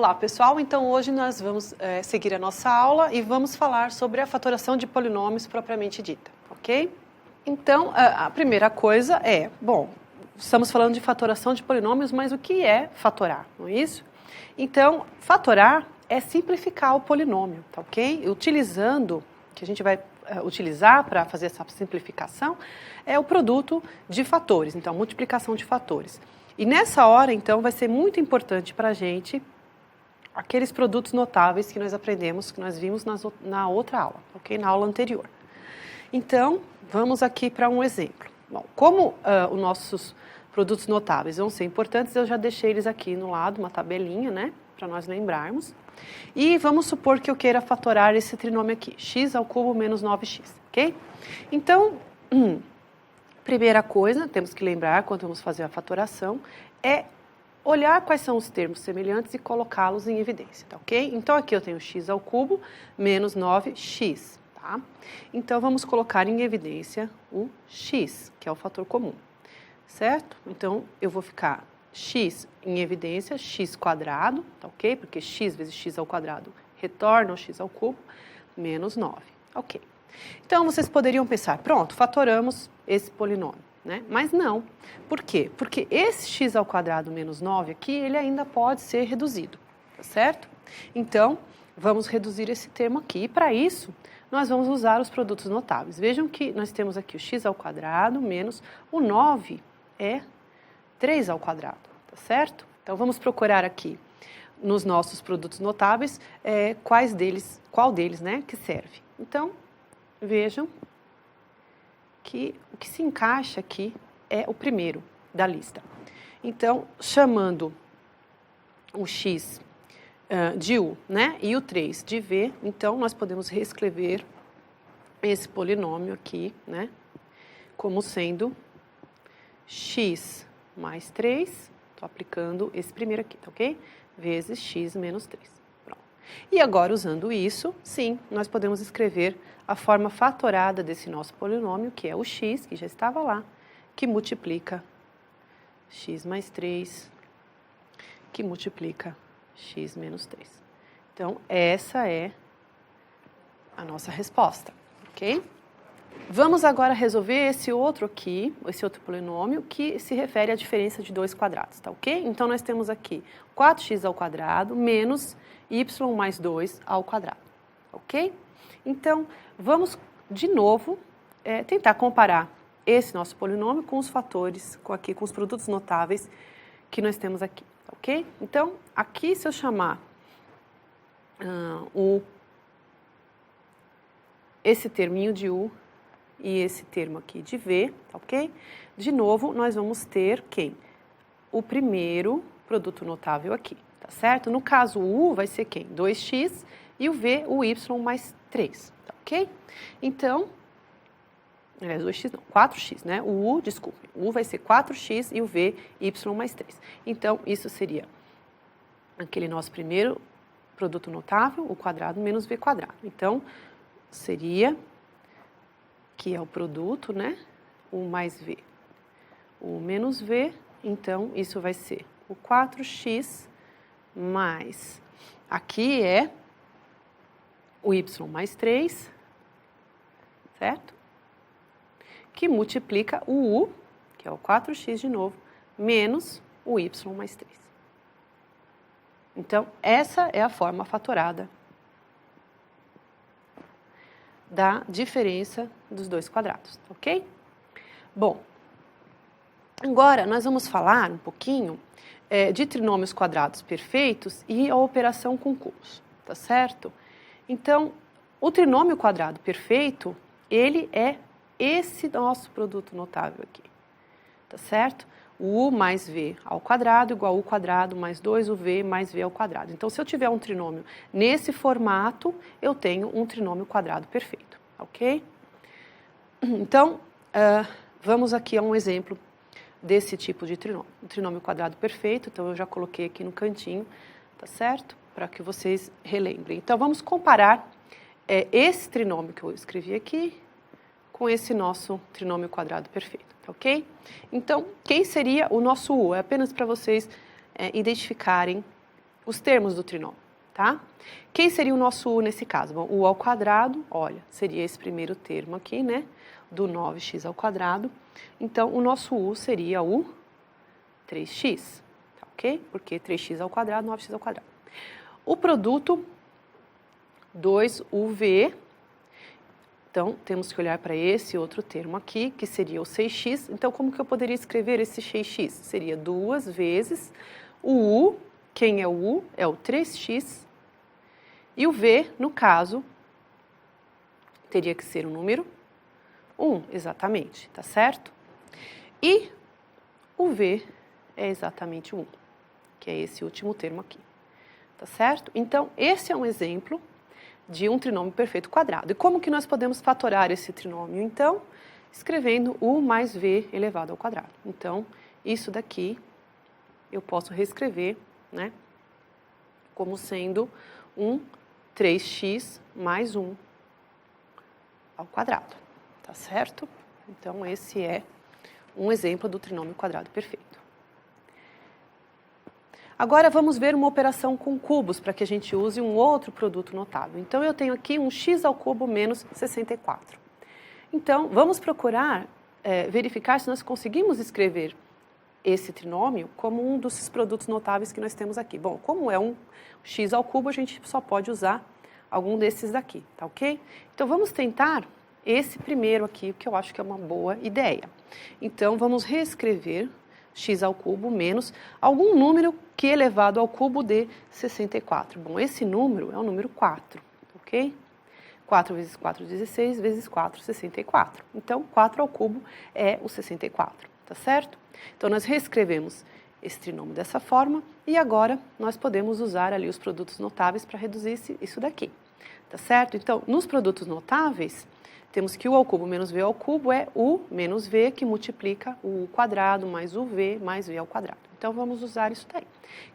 Olá, pessoal. Então, hoje nós vamos seguir a nossa aula e vamos falar sobre a fatoração de polinômios propriamente dita, ok? Então, a primeira coisa é, bom, estamos falando de fatoração de polinômios, mas o que é fatorar, não é isso? Então, fatorar é simplificar o polinômio, tá ok? Utilizando, que a gente vai utilizar para fazer essa simplificação, é o produto de fatores, então, multiplicação de fatores. E nessa hora, então, vai ser muito importante para a gente aqueles produtos notáveis que nós aprendemos, que nós vimos na outra aula, ok? Na aula anterior. Então, vamos aqui para um exemplo. Bom, como os nossos produtos notáveis vão ser importantes, eu já deixei eles aqui no lado, uma tabelinha, né? Para nós lembrarmos. E vamos supor que eu queira fatorar esse trinômio aqui, x ao cubo menos 9x, ok? Então, primeira coisa, temos que lembrar, quando vamos fazer a fatoração, é olhar quais são os termos semelhantes e colocá-los em evidência, tá ok? Então, aqui eu tenho x ao cubo menos 9x, tá? Então, vamos colocar em evidência o x, que é o fator comum, certo? Então, eu vou ficar x em evidência, x quadrado, tá ok? Porque x vezes x ao quadrado retorna o x ao cubo, menos 9, ok? Então, vocês poderiam pensar, pronto, fatoramos esse polinômio. Né? Mas não. Por quê? Porque esse x ao quadrado menos 9 aqui, ele ainda pode ser reduzido, tá certo? Então, vamos reduzir esse termo aqui. E para isso, nós vamos usar os produtos notáveis. Vejam que nós temos aqui o x ao quadrado menos o 9 é 3 ao quadrado, tá certo? Então, vamos procurar aqui nos nossos produtos notáveis qual deles, né, que serve. Então, vejam que o que se encaixa aqui é o primeiro da lista. Então, chamando o x de u, né, e o 3 de v, então nós podemos reescrever esse polinômio aqui, né, como sendo x mais 3, estou aplicando esse primeiro aqui, tá ok? Vezes x menos 3. E agora, usando isso, sim, nós podemos escrever a forma fatorada desse nosso polinômio, que é o x, que já estava lá, que multiplica x mais 3, que multiplica x menos 3. Então, essa é a nossa resposta, ok? Vamos agora resolver esse outro aqui, esse outro polinômio, que se refere à diferença de dois quadrados, tá ok? Então, nós temos aqui 4x ao quadrado menos y mais 2 ao quadrado, ok? Então, vamos de novo tentar comparar esse nosso polinômio com os fatores, com os produtos notáveis que nós temos aqui, ok? Então, aqui se eu chamar esse terminho de u e esse termo aqui de v, ok? De novo, nós vamos ter quem? O primeiro produto notável aqui. Tá certo? No caso, o u vai ser quem? 2x e o v, o y mais 3, tá ok? Então, 2x não, 4x, né? O u vai ser 4x e o v, y mais 3. Então, isso seria aquele nosso primeiro produto notável, o quadrado menos v quadrado. Então, seria, que é o produto, né? U mais v, o menos v, então, isso vai ser o 4x mais, aqui é o y mais 3, certo? Que multiplica o u, que é o 4x de novo, menos o y mais 3. Então, essa é a forma fatorada da diferença dos dois quadrados, ok? Bom, agora nós vamos falar um pouquinho de trinômios quadrados perfeitos e a operação com cubos, tá certo? Então, o trinômio quadrado perfeito, ele é esse nosso produto notável aqui, tá certo? O u mais v ao quadrado igual a u quadrado mais 2uv mais v ao quadrado. Então, se eu tiver um trinômio nesse formato, eu tenho um trinômio quadrado perfeito, ok? Então, vamos aqui a um exemplo desse tipo de trinômio. Um trinômio quadrado perfeito, então eu já coloquei aqui no cantinho, tá certo? Para que vocês relembrem. Então, vamos comparar esse trinômio que eu escrevi aqui com esse nosso trinômio quadrado perfeito, ok? Então, quem seria o nosso u? É apenas para vocês identificarem os termos do trinômio, tá? Quem seria o nosso U nesse caso? Bom, U ao quadrado, olha, seria esse primeiro termo aqui, né? Do 9x ao quadrado. Então, o nosso U seria o 3x, tá ok? Porque 3x ao quadrado, 9x ao quadrado. O produto 2UV, então, temos que olhar para esse outro termo aqui, que seria o 6x. Então, como que eu poderia escrever esse 6x? Seria 2 vezes o U, quem é o U? É o 3x. E o V, no caso, teria que ser o número 1, exatamente, tá certo? E o V é exatamente o 1, que é esse último termo aqui, tá certo? Então, esse é um exemplo de um trinômio perfeito quadrado. E como que nós podemos fatorar esse trinômio? Então, escrevendo U mais V elevado ao quadrado. Então, isso daqui eu posso reescrever, né, como sendo um 3x mais 1 ao quadrado, tá certo? Então, esse é um exemplo do trinômio quadrado perfeito. Agora, vamos ver uma operação com cubos, para que a gente use um outro produto notável. Então, eu tenho aqui um x ao cubo menos 64. Então, vamos procurar verificar se nós conseguimos escrever esse trinômio como um dos produtos notáveis que nós temos aqui. Bom, como é um x ao cubo, a gente só pode usar algum desses daqui, tá ok? Então, vamos tentar esse primeiro aqui, que eu acho que é uma boa ideia. Então, vamos reescrever x ao cubo menos algum número que elevado ao cubo dê 64. Bom, esse número é o número 4, ok? 4 vezes 4, 16, vezes 4, 64. Então, 4 ao cubo é o 64, tá certo? Então, nós reescrevemos esse trinômio dessa forma e agora nós podemos usar ali os produtos notáveis para reduzir isso daqui, tá certo? Então, nos produtos notáveis, temos que U ao cubo menos V ao cubo é U menos V, que multiplica o U quadrado mais o V mais V ao quadrado. Então, vamos usar isso daí.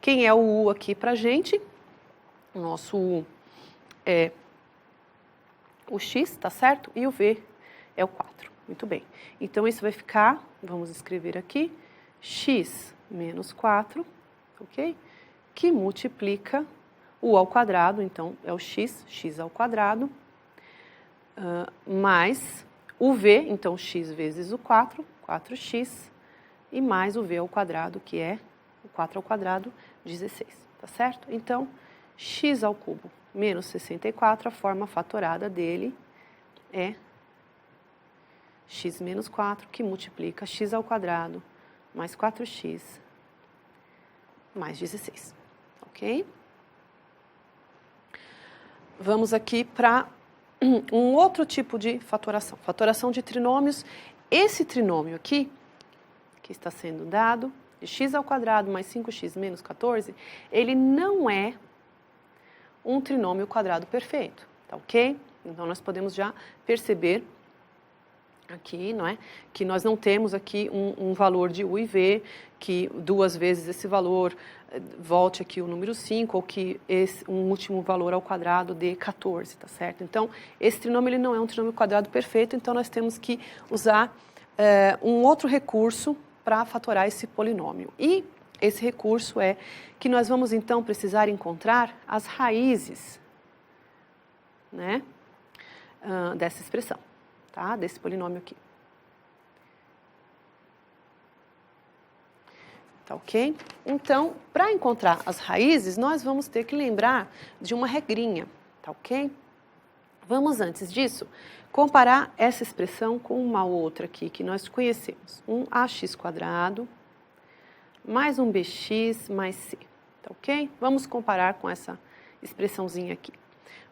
Quem é o U aqui para a gente? O nosso U é o X, tá certo? E o V é o 4. Muito bem. Então, isso vai ficar, vamos escrever aqui, X menos 4, ok? Que multiplica o U ao quadrado, então, é o X, X ao quadrado, mais o V, então, X vezes o 4, 4x, e mais o V ao quadrado, que é o 4 ao quadrado, 16, tá certo? Então, x ao cubo menos 64, a forma fatorada dele é x menos 4, que multiplica x ao quadrado mais 4x mais 16, ok? Vamos aqui para um outro tipo de fatoração, fatoração de trinômios. Esse trinômio aqui, que está sendo dado, de x ao quadrado mais 5x menos 14, ele não é um trinômio quadrado perfeito, tá ok? Então, nós podemos já perceber aqui, não é? Que nós não temos aqui um valor de U e V, que duas vezes esse valor volte aqui o número 5, ou que um último valor ao quadrado dê 14, tá certo? Então, esse trinômio ele não é um trinômio quadrado perfeito, então nós temos que usar um outro recurso para fatorar esse polinômio. E esse recurso é que nós vamos, então, precisar encontrar as raízes, né, dessa expressão, tá? Desse polinômio aqui. Tá ok? Então, para encontrar as raízes, nós vamos ter que lembrar de uma regrinha, tá ok? Vamos, antes disso, comparar essa expressão com uma outra aqui que nós conhecemos. Um ax quadrado mais um bx mais c, tá ok? Vamos comparar com essa expressãozinha aqui.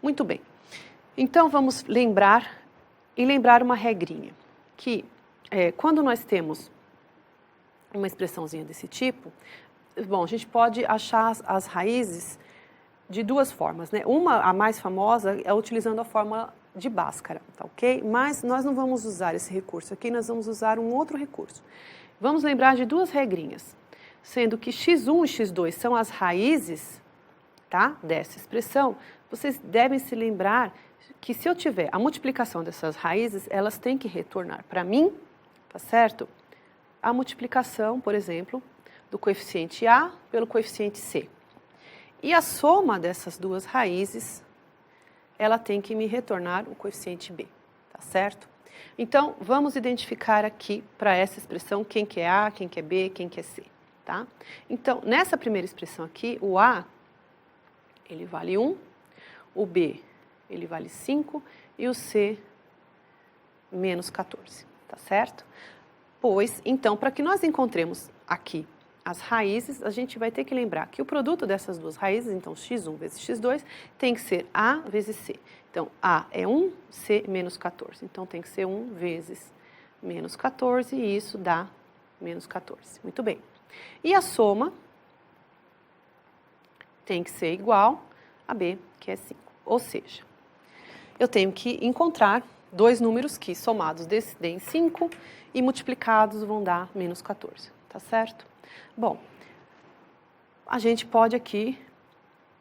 Muito bem. Então, vamos lembrar uma regrinha, que quando nós temos uma expressãozinha desse tipo, bom, a gente pode achar as raízes de duas formas, né? Uma, a mais famosa, é utilizando a fórmula de Bhaskara, tá ok? Mas nós não vamos usar esse recurso aqui, nós vamos usar um outro recurso. Vamos lembrar de duas regrinhas, sendo que x1 e x2 são as raízes, tá, dessa expressão. Vocês devem se lembrar que se eu tiver a multiplicação dessas raízes, elas têm que retornar para mim, tá certo? A multiplicação, por exemplo, do coeficiente A pelo coeficiente C. E a soma dessas duas raízes, ela tem que me retornar o coeficiente b, tá certo? Então, vamos identificar aqui para essa expressão quem que é A, quem que é B, quem que é C, tá? Então, nessa primeira expressão aqui, o A, ele vale 1, o B, ele vale 5 e o C, menos 14, tá certo? Pois, então, para que nós encontremos aqui as raízes, a gente vai ter que lembrar que o produto dessas duas raízes, então x1 vezes x2, tem que ser A vezes C. Então, A é 1, C menos 14. Então, tem que ser 1 vezes menos 14 e isso dá menos 14. Muito bem. E a soma tem que ser igual a B, que é 5. Ou seja, eu tenho que encontrar dois números que somados deem 5 e multiplicados vão dar menos 14, tá certo? Bom, a gente pode aqui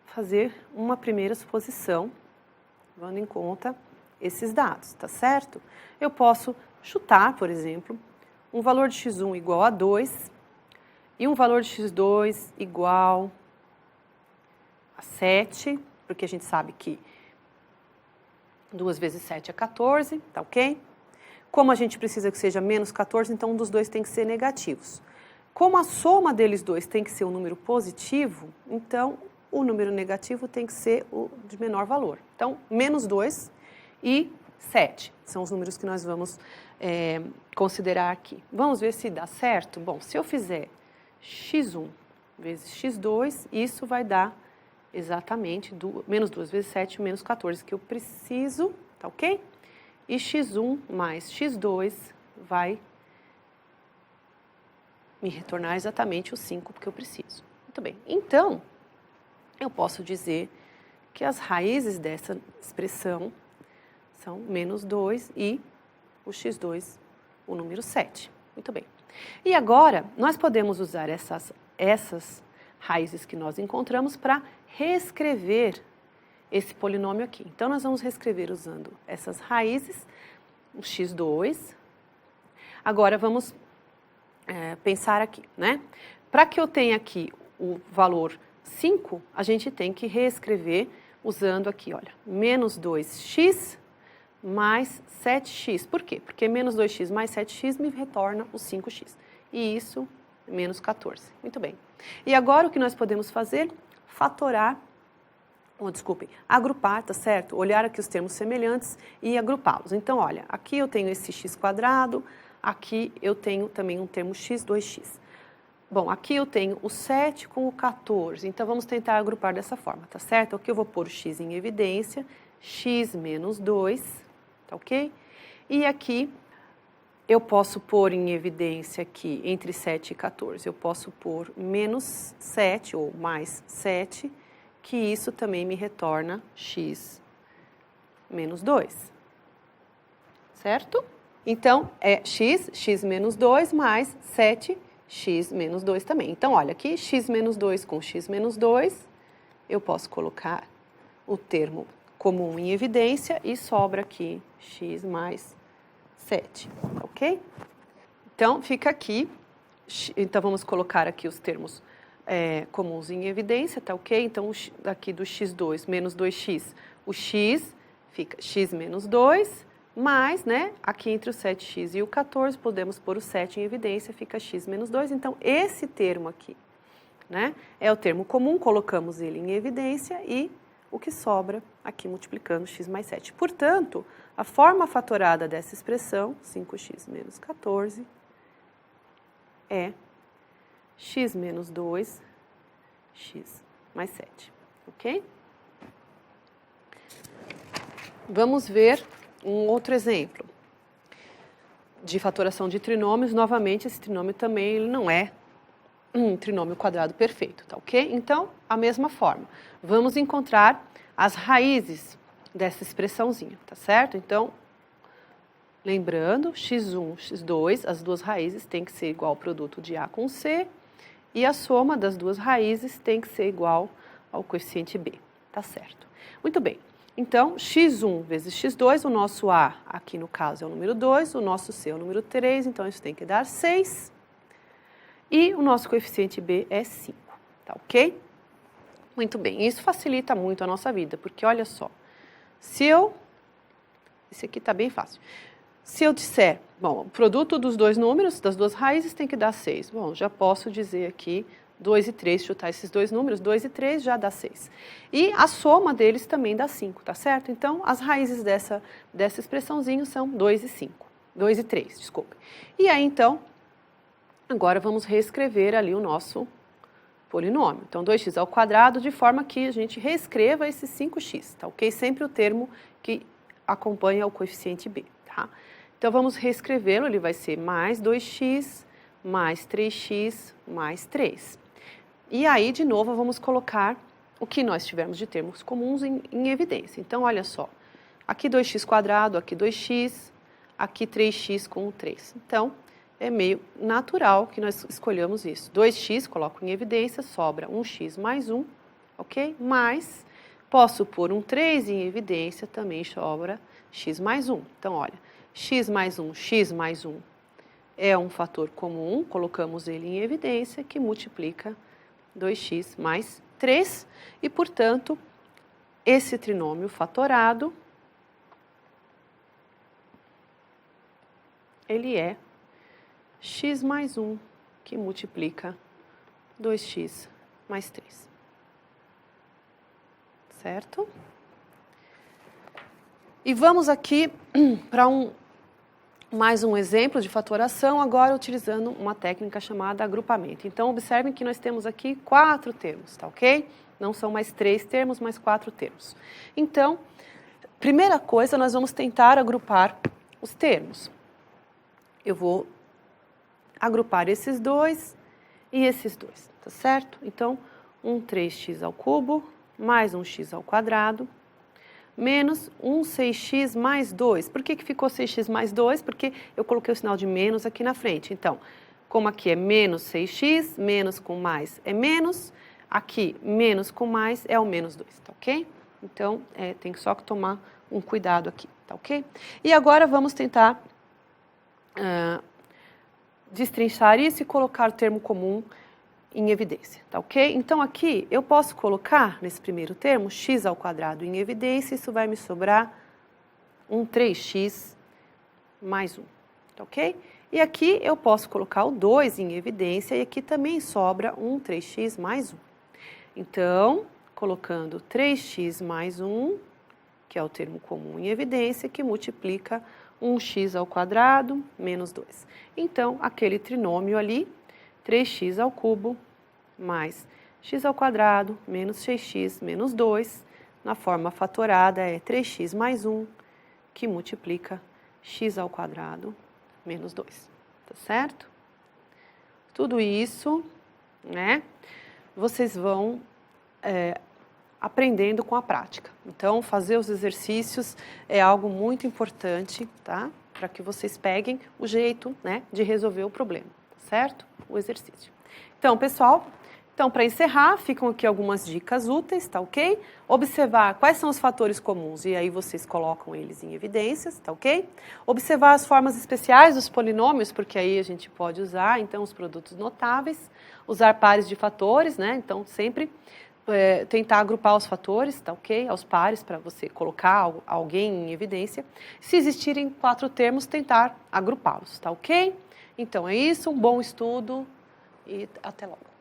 fazer uma primeira suposição, levando em conta esses dados, tá certo? Eu posso chutar, por exemplo, um valor de x1 igual a 2 e um valor de x2 igual a 7, porque a gente sabe que 2 vezes 7 é 14, tá ok? Como a gente precisa que seja menos 14, então um dos dois tem que ser negativos. Como a soma deles dois tem que ser um número positivo, então o número negativo tem que ser o de menor valor. Então, menos 2 e 7 são os números que nós vamos considerar aqui. Vamos ver se dá certo? Bom, se eu fizer x1 vezes x2, isso vai dar exatamente menos 2 vezes 7, menos 14, que eu preciso, tá ok? E x1 mais x2 vai me retornar exatamente os 5 que eu preciso. Muito bem. Então, eu posso dizer que as raízes dessa expressão são menos 2 e o x2, o número 7. Muito bem. E agora, nós podemos usar essas raízes que nós encontramos para reescrever esse polinômio aqui. Então, nós vamos reescrever usando essas raízes, o x2. Agora, vamos pensar aqui, né? Para que eu tenha aqui o valor 5, a gente tem que reescrever usando aqui, olha, menos 2x mais 7x. Por quê? Porque menos 2x mais 7x me retorna o 5x. E isso, menos 14. Muito bem. E agora o que nós podemos fazer? Fatorar, agrupar, tá certo? Olhar aqui os termos semelhantes e agrupá-los. Então, olha, aqui eu tenho esse x quadrado, aqui eu tenho também um termo x, 2x. Bom, aqui eu tenho o 7 com o 14, então vamos tentar agrupar dessa forma, tá certo? Aqui eu vou pôr o x em evidência, x menos 2, tá ok? E aqui eu posso pôr em evidência aqui, entre 7 e 14, eu posso pôr menos 7 ou mais 7, que isso também me retorna x menos 2, certo? Então, é x menos 2 mais 7x menos 2 também. Então, olha, aqui x menos 2 com x menos 2, eu posso colocar o termo comum em evidência e sobra aqui x mais 7, ok? Então, fica aqui, então vamos colocar aqui os termos comuns em evidência, tá ok? Então, aqui do x2 menos 2x, o x fica x menos 2, mas, né, aqui entre o 7x e o 14, podemos pôr o 7 em evidência, fica x menos 2. Então, esse termo aqui, né, é o termo comum, colocamos ele em evidência e o que sobra aqui multiplicando x mais 7. Portanto, a forma fatorada dessa expressão, 5x menos 14, é x menos 2, x mais 7, ok? Vamos ver um outro exemplo de fatoração de trinômios. Novamente, esse trinômio também ele não é um trinômio quadrado perfeito, tá ok? Então, a mesma forma. Vamos encontrar as raízes dessa expressãozinha, tá certo? Então, lembrando, x1, x2, as duas raízes têm que ser igual ao produto de A com C e a soma das duas raízes tem que ser igual ao coeficiente B, tá certo? Muito bem. Então, x1 vezes x2, o nosso A, aqui no caso, é o número 2, o nosso C é o número 3, então isso tem que dar 6. E o nosso coeficiente B é 5, tá ok? Muito bem, isso facilita muito a nossa vida, porque olha só, esse aqui está bem fácil. Se eu disser, bom, o produto dos dois números, das duas raízes, tem que dar 6. Bom, já posso dizer aqui 2 e 3, chutar esses dois números, 2 e 3 já dá 6. E a soma deles também dá 5, tá certo? Então, as raízes dessa expressãozinho são 2 e 5. 2 e 3, desculpe. E aí, então, agora vamos reescrever ali o nosso polinômio. Então, 2x ao quadrado, de forma que a gente reescreva esse 5x, tá ok? Sempre o termo que acompanha o coeficiente b, tá? Então, vamos reescrevê-lo, ele vai ser mais 2x, mais 3x, mais 3. E aí, de novo, vamos colocar o que nós tivermos de termos comuns em evidência. Então, olha só, aqui 2x quadrado, aqui 2x, aqui 3x com 3. Então, é meio natural que nós escolhamos isso. 2x, coloco em evidência, sobra 1x mais 1, ok? Mas, posso pôr um 3 em evidência, também sobra x mais 1. Então, olha, x mais 1 é um fator comum, colocamos ele em evidência, que multiplica 2x mais 3. E, portanto, esse trinômio fatorado, ele é x mais 1, que multiplica 2x mais 3. Certo? E vamos aqui para mais um exemplo de fatoração, agora utilizando uma técnica chamada agrupamento. Então, observem que nós temos aqui 4 termos, tá ok? Não são mais 3 termos, mas 4 termos. Então, primeira coisa, nós vamos tentar agrupar os termos. Eu vou agrupar esses dois e esses dois, tá certo? Então, um 3x ao cubo mais um x ao quadrado menos um 6x mais 2. Por que ficou 6x mais 2? Porque eu coloquei o sinal de menos aqui na frente. Então, como aqui é menos 6x, menos com mais é menos, aqui menos com mais é o menos 2, tá ok? Então, tem só que tomar um cuidado aqui, tá ok? E agora vamos tentar destrinchar isso e colocar o termo comum em evidência, tá ok? Então, aqui eu posso colocar, nesse primeiro termo, x ao quadrado em evidência, isso vai me sobrar um 3x mais 1, tá ok? E aqui eu posso colocar o 2 em evidência e aqui também sobra um 3x mais 1. Então, colocando 3x mais 1, que é o termo comum em evidência, que multiplica 1x ao quadrado menos 2. Então, aquele trinômio ali, 3x ao cubo mais x ao quadrado menos 6x menos 2, na forma fatorada é 3x mais 1, que multiplica x ao quadrado menos 2, tá certo? Tudo isso, né, vocês vão aprendendo com a prática. Então, fazer os exercícios é algo muito importante, tá? Para que vocês peguem o jeito, né, de resolver o problema, tá certo? O exercício. Então, pessoal, para encerrar, ficam aqui algumas dicas úteis, tá ok? Observar quais são os fatores comuns e aí vocês colocam eles em evidências, tá ok? Observar as formas especiais dos polinômios, porque aí a gente pode usar, então, os produtos notáveis. Usar pares de fatores, né? Então, sempre tentar agrupar os fatores, tá ok? Aos pares, para você colocar alguém em evidência. Se existirem 4 termos, tentar agrupá-los, tá ok? Então, é isso, um bom estudo e até logo.